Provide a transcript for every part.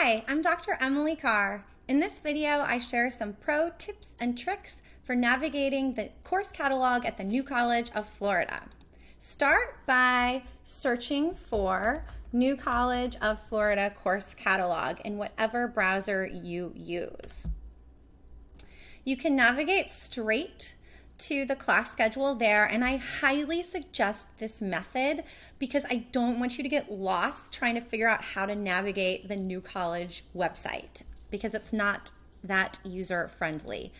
Hi, I'm Dr. Emily Carr. In this video, I share some pro tips and tricks for navigating the course catalog at the New College of Florida. Start by searching for New College of Florida course catalog in whatever browser you use. You can navigate straight to the class schedule there, and I highly suggest this method because I don't want you to get lost trying to figure out how to navigate the New College website because it's not that user friendly.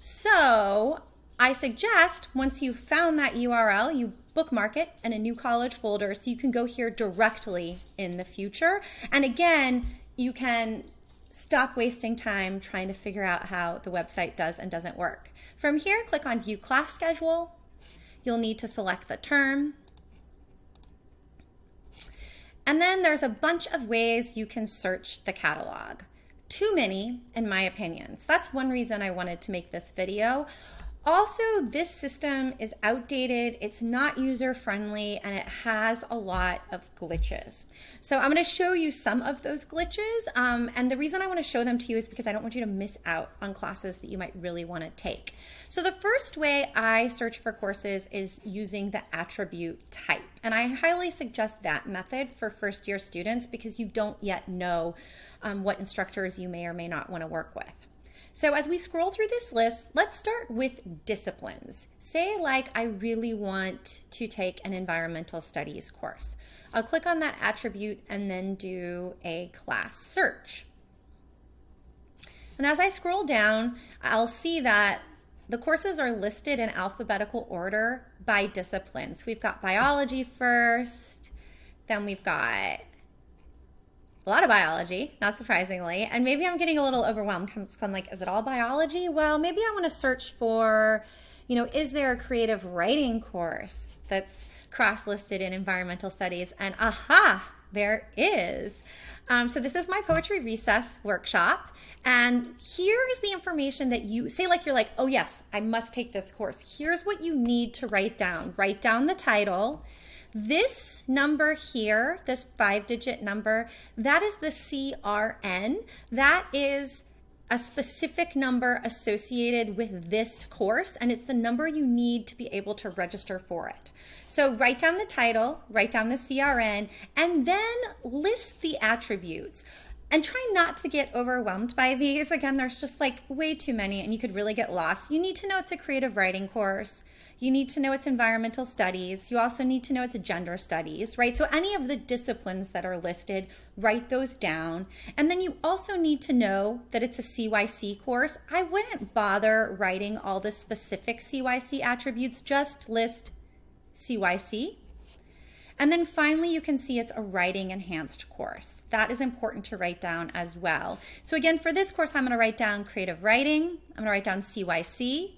So I suggest once you've found that URL, you bookmark it in a New College folder so you can go here directly in the future. And again, you can stop wasting time trying to figure out how the website does and doesn't work. From here, click on View Class Schedule. You'll need to select the term. And then there's a bunch of ways you can search the catalog. Too many, in my opinion. So that's one reason I wanted to make this video. Also, this system is outdated, it's not user-friendly, and it has a lot of glitches. So I'm going to show you some of those glitches, and the reason I want to show them to you is because I don't want you to miss out on classes that you might really want to take. So the first way I search for courses is using the attribute type, and I highly suggest that method for first-year students because you don't yet know what instructors you may or may not want to work with. So as we scroll through this list, let's start with disciplines. Say like I really want to take an environmental studies course. I'll click on that attribute and then do a class search. And as I scroll down, I'll see that the courses are listed in alphabetical order by disciplines. We've got biology first, then we've got a lot of biology, not surprisingly, and maybe I'm getting a little overwhelmed because I'm like, is it all biology? Well, maybe I want to search for, is there a creative writing course that's cross-listed in environmental studies? And aha, there is. So this is my poetry recess workshop, and here is the information that you say, like you're like, oh yes, I must take this course. Here's what you need to write down. Write down the title. This number here, this 5-digit number, that is the CRN. That is a specific number associated with this course, and it's the number you need to be able to register for it. So write down the title, write down the CRN, and then list the attributes. And try not to get overwhelmed by these. Again, there's just like way too many and you could really get lost. You need to know it's a creative writing course. You need to know it's environmental studies. You also need to know it's a gender studies, right? So any of the disciplines that are listed, write those down. And then you also need to know that it's a CYC course. I wouldn't bother writing all the specific CYC attributes, just list CYC. And then finally, you can see it's a writing enhanced course. That is important to write down as well. So again, for this course, I'm going to write down creative writing. I'm going to write down CYC,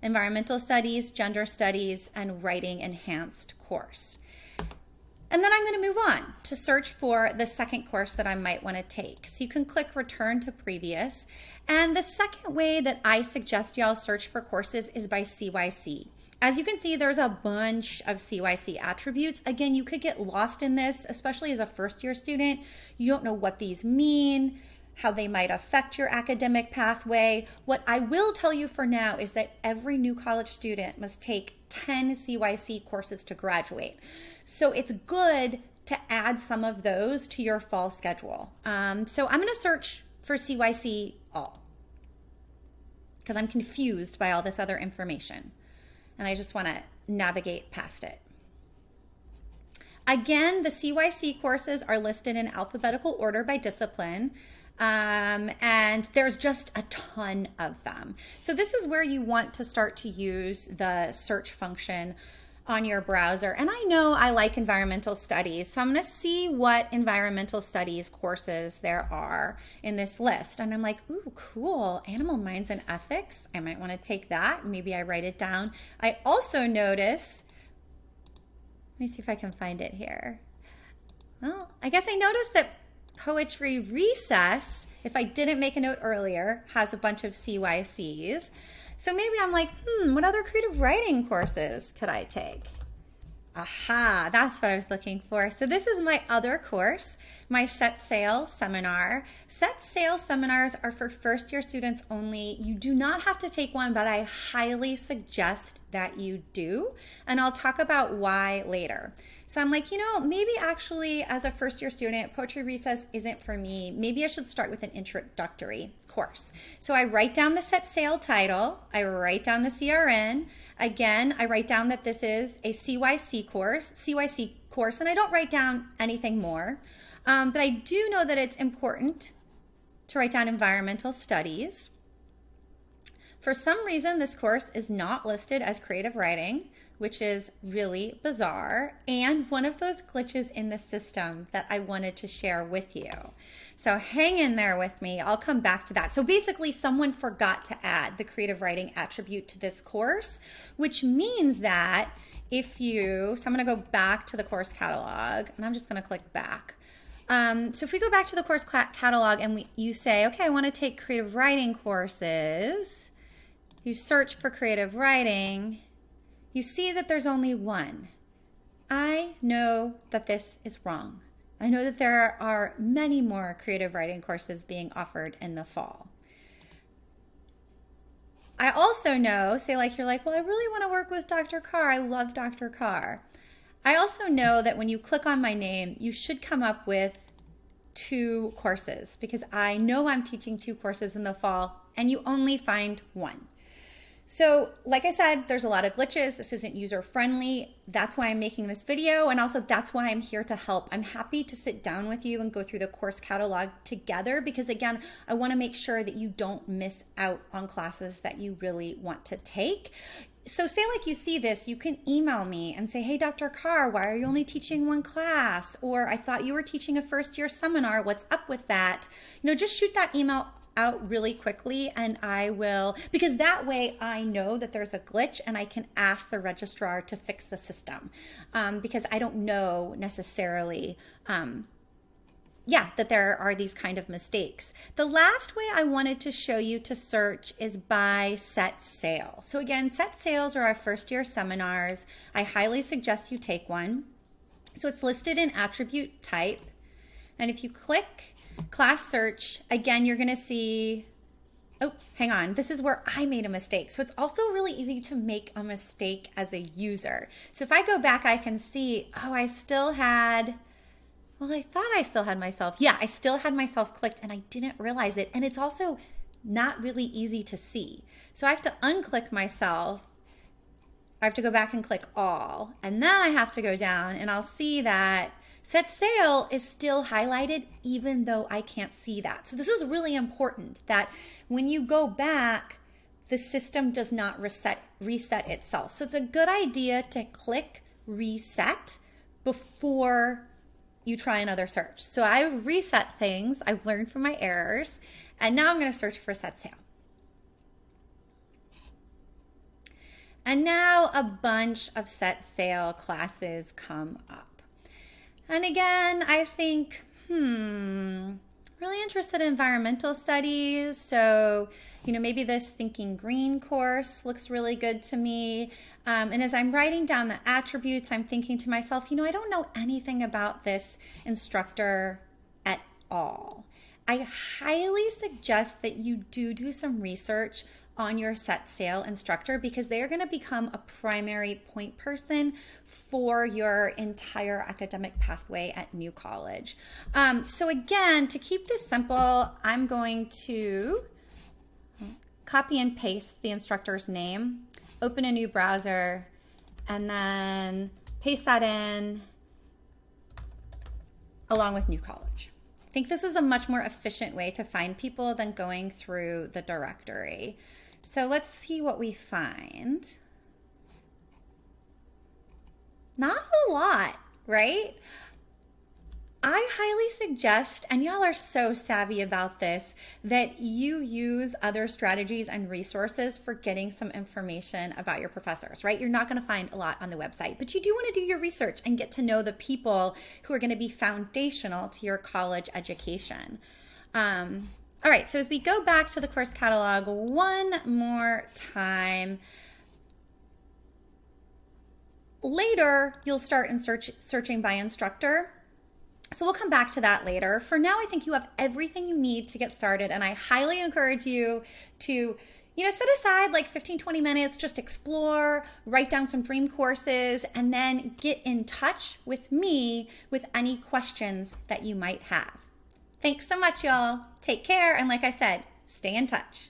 environmental studies, gender studies, and writing enhanced course. And then I'm going to move on to search for the second course that I might want to take. So you can click return to previous. And the second way that I suggest y'all search for courses is by CYC. As you can see, there's a bunch of CYC attributes. Again, you could get lost in this, especially as a first-year student. You don't know what these mean, how they might affect your academic pathway. What I will tell you for now is that every New College student must take 10 CYC courses to graduate. So it's good to add some of those to your fall schedule. So I'm going to search for CYC all because I'm confused by all this other information. And I just want to navigate past it. Again, the CYC courses are listed in alphabetical order by discipline, and there's just a ton of them. So this is where you want to start to use the search function on your browser. And I know I like environmental studies, so I'm going to see what environmental studies courses there are in this list. And I'm like, ooh, cool, animal minds and ethics. I might want to take that. Maybe I write it down. I also notice, let me see if I can find it here. Well, I guess I noticed that poetry recess, if I didn't make a note earlier, has a bunch of CYCs. So maybe I'm like, what other creative writing courses could I take? Aha, that's what I was looking for. So this is my other course, my SetSale seminar. SetSale seminars are for first year students only. You do not have to take one, but I highly suggest that you do. And I'll talk about why later. So I'm like, maybe actually as a first year student, Poetry Recess isn't for me. Maybe I should start with an introductory course. So I write down the SetSale title, I write down the CRN. Again, I write down that this is a CYC course, and I don't write down anything more. But I do know that it's important to write down environmental studies. For some reason, this course is not listed as creative writing, which is really bizarre, and one of those glitches in the system that I wanted to share with you. So hang in there with me. I'll come back to that. So basically, someone forgot to add the creative writing attribute to this course, which means that so I'm going to go back to the course catalog, and I'm just going to click back. So if we go back to the course catalog and you say, okay, I want to take creative writing courses, you search for creative writing, you see that there's only one. I know that this is wrong. I know that there are many more creative writing courses being offered in the fall. I also know, you're like, well, I really want to work with Dr. Carr. I love Dr. Carr. I also know that when you click on my name, you should come up with 2 courses, because I know I'm teaching 2 courses in the fall and you only find one. So like I said, there's a lot of glitches. This isn't user friendly. That's why I'm making this video. And also that's why I'm here to help. I'm happy to sit down with you and go through the course catalog together, because again, I want to make sure that you don't miss out on classes that you really want to take. So say like you see this, you can email me and say, hey, Dr. Carr, why are you only teaching 1 class? Or I thought you were teaching a first year seminar. What's up with that? Just shoot that email out really quickly, and I will, because that way I know that there's a glitch and I can ask the registrar to fix the system, because I don't know necessarily that there are these kind of mistakes. The last way I wanted to show you to search is by SetSale. So again, SetSales are our first year seminars. I highly suggest you take one. So it's listed in attribute type, and if you click class search, again, you're going to see, oops, hang on. This is where I made a mistake. So it's also really easy to make a mistake as a user. So if I go back, I can see, I still had, I thought I still had myself. Yeah, I still had myself clicked and I didn't realize it. And it's also not really easy to see. So I have to unclick myself. I have to go back and click all. And then I have to go down and I'll see that SetSale is still highlighted even though I can't see that. So this is really important, that when you go back, the system does not reset itself. So it's a good idea to click reset before you try another search. So I've reset things, I've learned from my errors, and now I'm going to search for SetSale. And now a bunch of SetSale classes come up. And again, I think, really interested in environmental studies. So, maybe this Thinking Green course looks really good to me. And as I'm writing down the attributes, I'm thinking to myself, I don't know anything about this instructor at all. I highly suggest that you do some research on your SetSale instructor, because they are going to become a primary point person for your entire academic pathway at New College. So again, to keep this simple, I'm going to copy and paste the instructor's name, open a new browser, and then paste that in along with New College. I think this is a much more efficient way to find people than going through the directory. So let's see what we find. Not a lot, right? I highly suggest, and y'all are so savvy about this, that you use other strategies and resources for getting some information about your professors, right? You're not going to find a lot on the website, but you do want to do your research and get to know the people who are going to be foundational to your college education. All right, so as we go back to the course catalog one more time, Later, you'll start in searching by instructor. So we'll come back to that later. For now, I think you have everything you need to get started, and I highly encourage you to set aside like 15, 20 minutes, just explore, write down some dream courses, and then get in touch with me with any questions that you might have. Thanks so much, y'all. Take care, and like I said, stay in touch.